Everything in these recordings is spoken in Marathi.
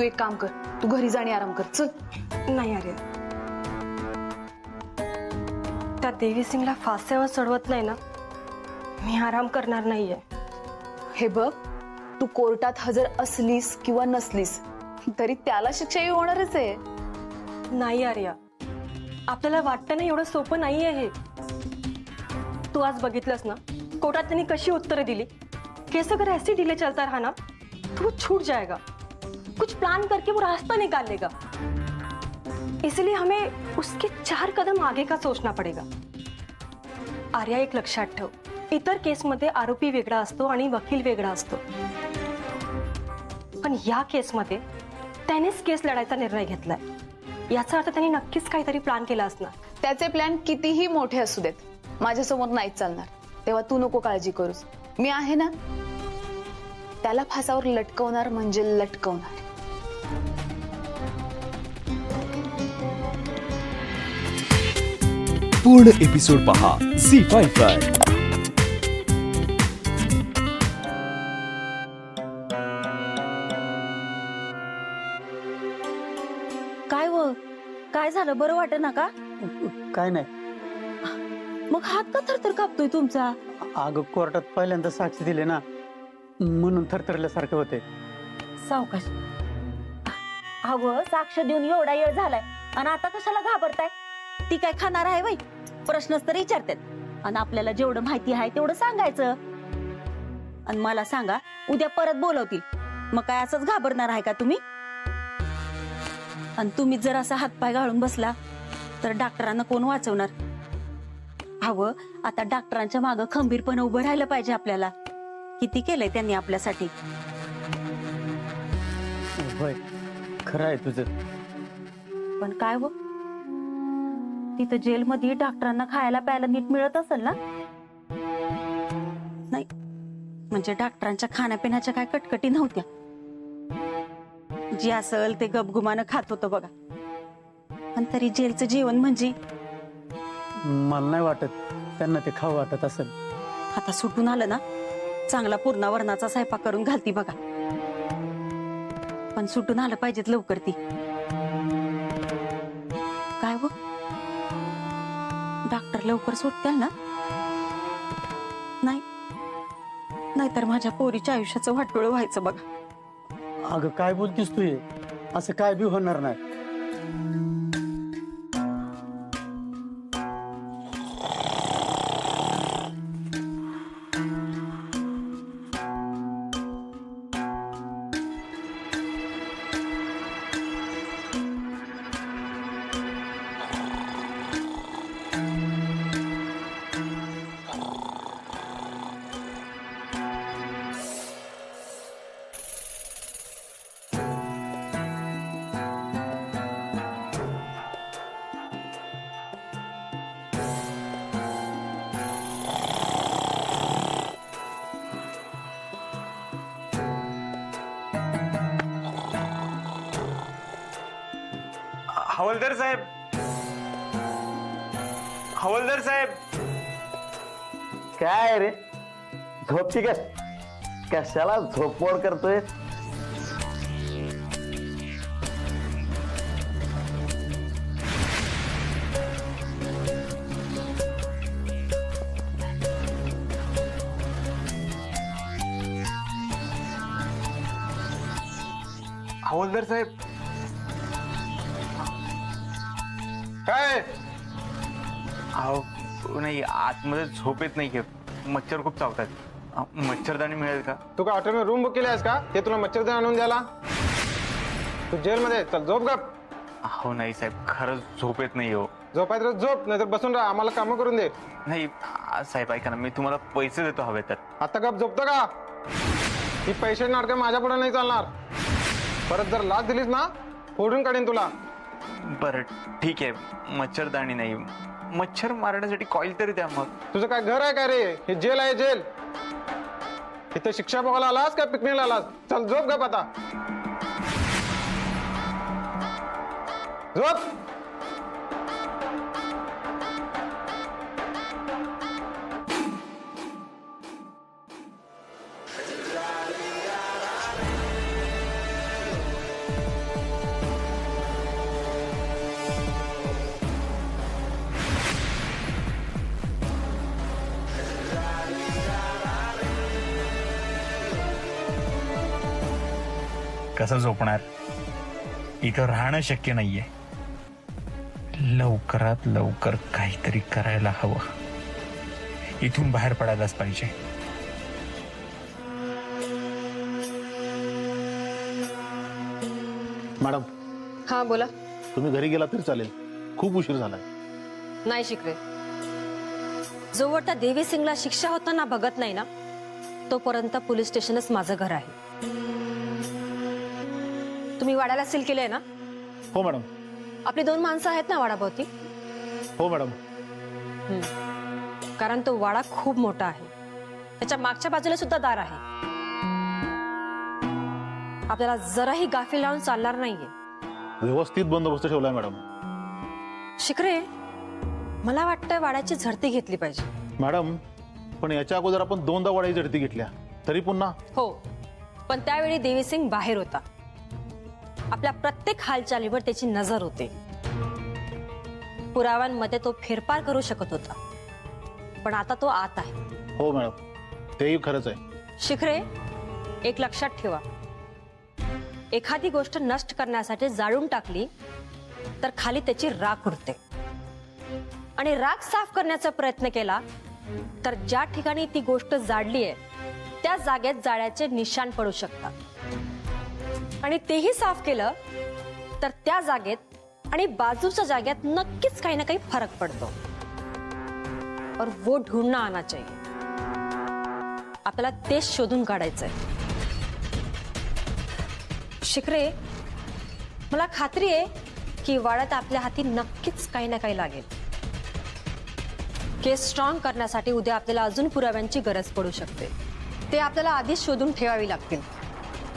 तू एक काम कर, तू घरी जा आणि आराम कर. चल. नाही आर्या, त्या देवी सिंगला फासेवर चढवत नाही ना, मी आराम करणार नाहीये. हे बघ, तू कोर्टात हजर असलीस किंवा नसलीस तरी त्याला शिक्षा होणारच आहे. नाही आर्या, आपल्याला वाटतं ना एवढं सोपं नाहीये हे. तू आज बघितलंस ना कोर्टात त्यांनी कशी उत्तरं दिली. केस अगर ऐसे ढीले चलता रहा ना तो वो छूट जाएगा. कुछ प्लान करके वो रास्ता निकाल लेगा. इसलिए हमें उसके 4 कदम आगे का सोचना पड़ेगा. आर्या, एक लक्षात ठेव, इतर केसमध्ये आरोपी वेगळा असतो आणि वकील वेगळा असतो, पण या केसमध्ये त्यानेच केस लढायचा निर्णय घेतलाय. याचा अर्थ त्यांनी नक्कीच काहीतरी प्लॅन केला असणार. त्याचे प्लॅन कितीही मोठे असू देत, माझ्यासमोर नाहीच चालणार. तेव्हा तू नको काळजी करूस, मी आहे ना. त्याला फासावर लटकवणार म्हणजे लटकवणार. पूर्ण एपिसोड पहा झी5 वर. काय व काय झालं, बरं वाटत ना का? काय नाही. मग हात का थरथर कापतोय तुमचा? अगं कोर्टात पहिल्यांदा साक्ष दिले ना, म्हणून थरथरल्यासारखे होते. सावकाश. अगं, साक्ष देऊन एवढा वेळ झालाय आणि आता कशाला घाबरताय? ती काय खाणार आहे वय? प्रश्नच तर विचारतात आणि आपल्याला जेवढं माहिती आहे तेवढं सांगायचं. आणि मला सांगा, उद्या परत बोलवतील, मग काय असंच घाबरणार आहे का तुम्ही? आणि तुम्ही जर असा हातपाय गाळून बसला तर डॉक्टरांना कोण वाचवणार? हवं, आता डॉक्टरांच्या मागं खंबीरपणे उभं राहिलं पाहिजे आपल्याला. किती केलंय त्यांनी आपल्यासाठी. होय, खरं आहे तुझं. पण काय व, तिथं जेलमध्ये डॉक्टरांना खायला प्यायला नीट मिळत असेल ना? नाही म्हणजे डॉक्टरांच्या खाण्यापिण्याच्या काय कटकटी नव्हत्या. जे असेल ते गपगुमानं खात होतं बघा. पण तरी जेलचं जेवण म्हणजे मला नाही वाटत त्यांना ते खाऊ वाटत असेल. आता सुटून आलं ना, चांगला पूर्ण वरणाचा स्वयंपाक करून घालती बघा. पण सुटून आलं पाहिजेत लवकर ती. काय व, डॉक्टर लवकर सुटतील ना? नाही नाहीतर माझ्या पोरीच्या आयुष्याचं वाटोळं व्हायचं बघा. अगं काय बोलतीस तू हे? असं काय बी होणार नाही. हवलदार साहेब, हवलदार साहेब. काय रे, झोपची का? कशाला झोपमोड करतोय? हवलदार साहेब, काय? अहो नाही, आतमध्ये झोप येत नाही. मच्छर खूप चावतात. मच्छरदाणी मिळेल का? तू का हॉटेल में रूम बुक केली आहेस का? ते तुला मच्छरदाणी आणून द्यायला? तू जेल मध्ये चल, झोप गप. हो नाही साहेब, खरंच झोप येत नाही. हो, झोपायचं तर झोप, नाहीतर बसून राहा, आम्हाला कामं करून दे. नाही साहेब, ऐका ना, मी तुम्हाला पैसे देतो हवे तर. आता गप झोपतो का? ही पैसे नाटक माझ्या पुढे नाही चालणार. परत जर लाच दिलीस ना, फोडून काढीन तुला. बरं ठीक आहे, मच्छरदाणी नाही, मच्छर मारण्यासाठी कॉईल तरी द्या. मग तुझं काय घर आहे का रे? हे जेल आहे, जेल. इथे शिक्षा बघायला आलास का पिकनिकला आलास? चल झोप गप आता, झोप. कसं झोपणार? इथं राहणं शक्य नाहीये. लवकरात लवकर काहीतरी करायला हवं. इथून बाहेर पडायलाच पाहिजे. मॅडम, हा बोला. तुम्ही घरी गेला तरी चालेल, खूप उशीर झालाय. नाही शिकरे, जोवर त्या देवी सिंगला शिक्षा होताना बघत नाही ना, तोपर्यंत पोलीस स्टेशनच माझं घर आहे. तुम्ही वाड्याला सील केलंय ना? हो मॅडम. आपली 2 माणसं आहेत ना वाडाभोवती? हो मॅडम. कारण तो वाडा खूप मोठा आहे. त्याच्या मागच्या बाजूला सुद्धा दार आहे. आपल्याला जराही गाफील लावून चालणार नाहीये. व्यवस्थित बंदोबस्त ठेवलाय मॅडम. शिकरे, मला वाटतं वाड्याची झडती घेतली पाहिजे. मॅडम, पण याच्या अगोदर आपण 2दा वाड्याची झडती घेतल्या, तरी पुन्हा? हो, पण त्यावेळी देवी सिंग बाहेर होता. आपल्या प्रत्येक हालचालीवर त्याची नजर होते. पुराव्यांमध्ये तो फेरफार करू शकत होता, पण आता तो आत आहे. हो मॅडम, तेही खरंच आहे. शिखरे, एक लक्षात ठेवा, एखादी गोष्ट नष्ट करण्यासाठी जाळून टाकली तर खाली त्याची राख उरते, आणि राख साफ करण्याचा प्रयत्न केला तर ज्या ठिकाणी ती गोष्ट जाडली आहे त्या जागेत जाळ्याचे निशाण पडू शकतात. आणि तेही साफ केलं तर त्या जागेत आणि बाजूच्या जागेत नक्कीच काही ना काही फरक पडतो. और वो ढूंढना आना चाहिए. आपल्याला तेच शोधून काढायचंय. शिखरे, मला खात्री आहे की वाड्यात आपल्या हाती नक्कीच काही ना काही लागेल. केस स्ट्रॉंग करण्यासाठी उद्या आपल्याला अजून पुराव्यांची गरज पडू शकते. ते आपल्याला आधीच शोधून ठेवावी लागतील.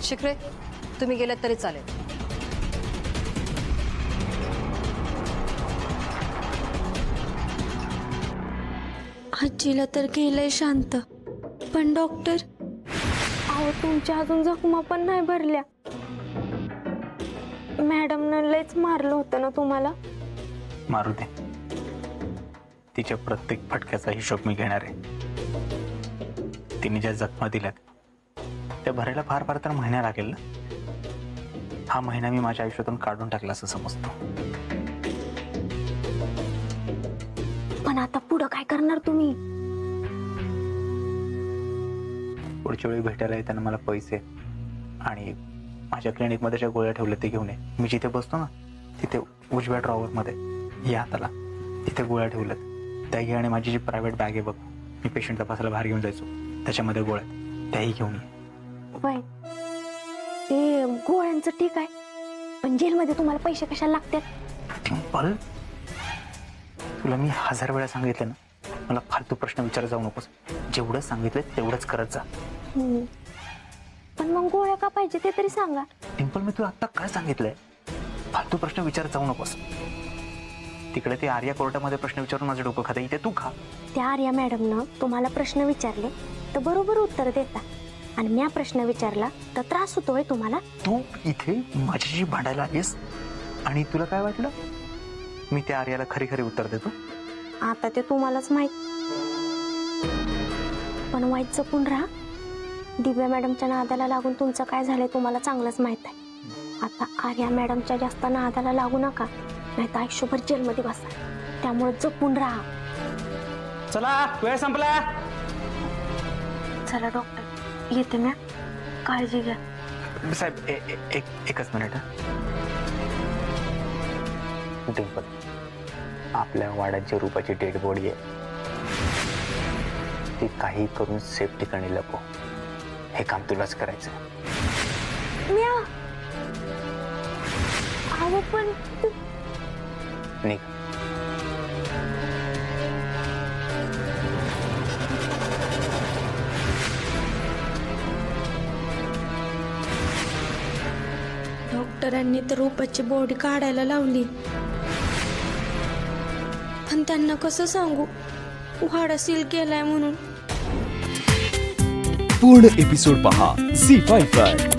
शिखरे, तुम्ही गेलेत तरी चालेल. आजीला तर केलंय शांत, पण डॉक्टर, अहो तुमच्या अजून जखमा पण नाही भरल्या. मॅडमनं लयच मारलं होतं ना तुम्हाला. मारू दे, तिच्या प्रत्येक फटक्याचा हिशोब मी घेणार आहे. तिने ज्या जखमा दिल्यात त्या भरायला फार फार तर महिना लागेल ना. हा महिना मी माझ्या आयुष्यातून काढून टाकला असं समजतो. पण आता पुढं काय करणार तुम्ही? पुढच्या वेळी भेटायला येताना मला पैसे आणि माझ्या क्लिनिकमध्ये ज्या गोळ्या ठेवल्या ते घेऊन ये. मी जिथे बसतो ना तिथे उजव्या ड्रॉवरमध्ये या हाताला तिथे गोळ्या ठेवल्यात त्या घे. आणि माझी जी प्रायव्हेट बॅग आहे बघ, मी पेशंट तपासायला बाहेर घेऊन जायचो, त्याच्यामध्ये गोळ्या त्याही घेऊन ये. बाय, ते गोळ्यांचं ठीक आहे, पण जेलमध्ये तुम्हाला पैसे कशाला लागतात? डिंपल, तुला मी 1000 वेळा सांगितलं ना, मला फालतू प्रश्न विचारत जाऊ नकोस. जेवढं सांगितलं तेवढंच करत जा. पण मग गोळ्या का पाहिजे ते तरी सांगा. डिंपल, मी तुला आता काय सांगितलंय? फालतू प्रश्न विचारत जाऊ नकोस. तिकडे ते आर्या कोर्टामध्ये प्रश्न विचारून माझं डोकं खाते, इथे तू खा. त्या आर्या मॅडमनं तुम्हाला प्रश्न विचारले तर बरोबर उत्तर देता, आणि मी प्रश्न विचारला तर त्रास होतोय तुम्हाला. तू इथे माझ्याशी भांडायला आलीस आणि तुला काय वाटलं मी त्या आर्याला खरी खरी उत्तर देतो? आता ते तुम्हालाच माहित. पण वाईट जपून राहा. दिव्या मॅडमच्या नादाला लागून तुमचं काय झालंय तुम्हाला चांगलंच माहित आहे. आता आर्या मॅडमच्या जास्त नादाला लागू नका, नाही तर आयुष्यभर जेलमध्ये बसा. त्यामुळे जपून राहा. चला, वेळ संपला. चला डॉक्टर, येते मॅ, काळजी घ्या. साहेब, एकच मिनिट. डिंपल, आपल्या वाड्यात जी रूपाची डेड बॉडी आहे ती काही करून सेफ ठिकाणी लपव. हे काम तुलाच करायचं. अहो पण निघ. डॉक्टरांनी तर रूपाची बॉडी काढायला लावली, पण त्यांना कसं सांगू वाडा सील केलाय म्हणून. पूर्ण एपिसोड पहा झी5 वर.